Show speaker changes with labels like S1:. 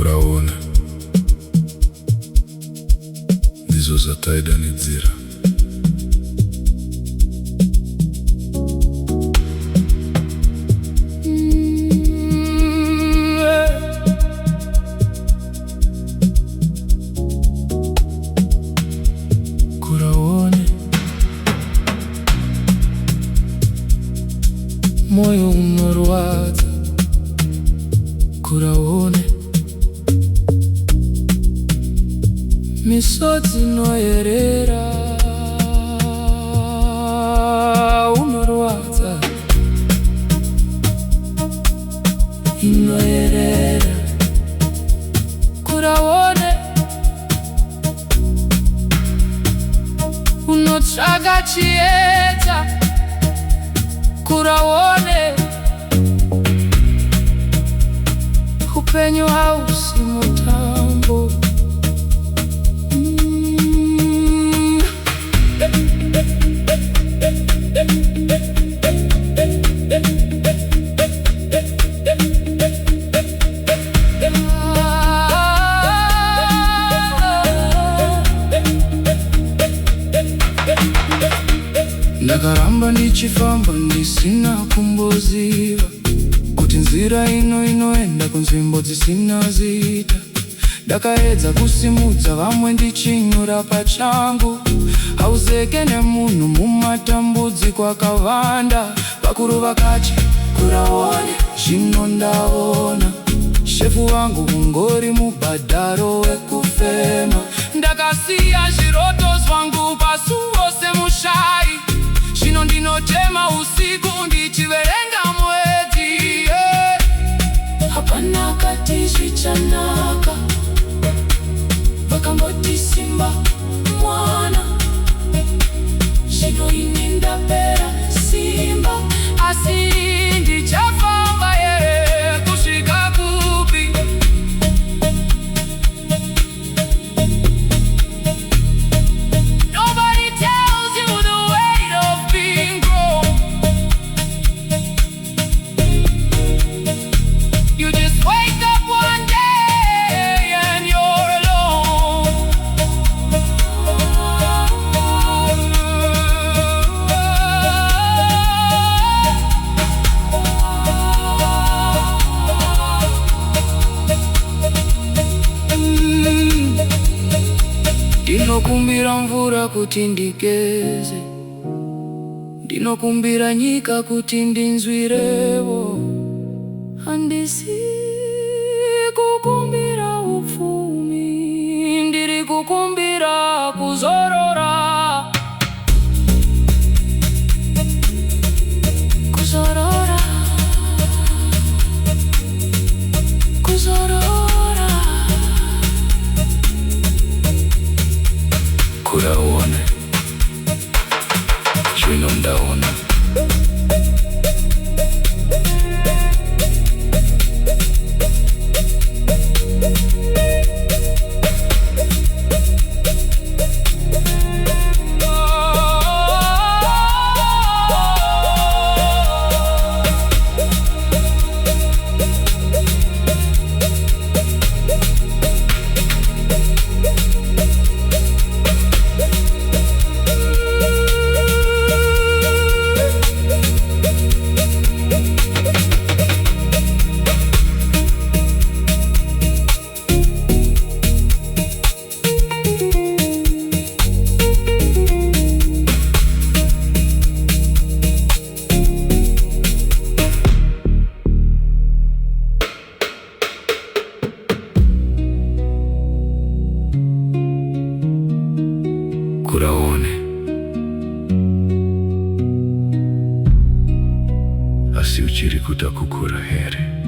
S1: Kura Uone ndizo zataidanidzira. Kura Uone, moyo unorwadza. Kura Uone, misodzi inoyerera. Unorwadza, inoyerera. Kura Uone, unotsvaga chiedza. Kura Uone, upenyu hausi mutambo. Ndakaramba ndichifamba ndisina kumboziva kuti nzira inoenda kunzvimbo dzisina zita. Ndakaedza kusimudza vamwe ndichinyura pachangu. Hauzeke nemunhu mumatambudziko akavanda. Vakuru vakati Kura Uone, zvino ndaona. Shefu wangu ungori mubhadharo wekufema. Ndakasiya zviroto zvangu pasuo semushai. Zvino ndinotema usiku ndichiverenga mwedzi. Hapana kati zvichanaka. Vakangoti simba mwana. Zvino ini ndapera simba. Asi ndichafamba kusvika kupi? Nobody tells you the weight of being grown. You just wake up one day and you're alone. Ndinokumbira mvura kuti ndigeze. Ndinokumbira nyika kuti ndinzwirevo. Handisi kukumbira upfumi, ndiri kukumbira kuzorora. Kuzorora, kuzorora. Kura Uone, zvino ndaona. Kura Uone, asi uchiri kuda kukura here.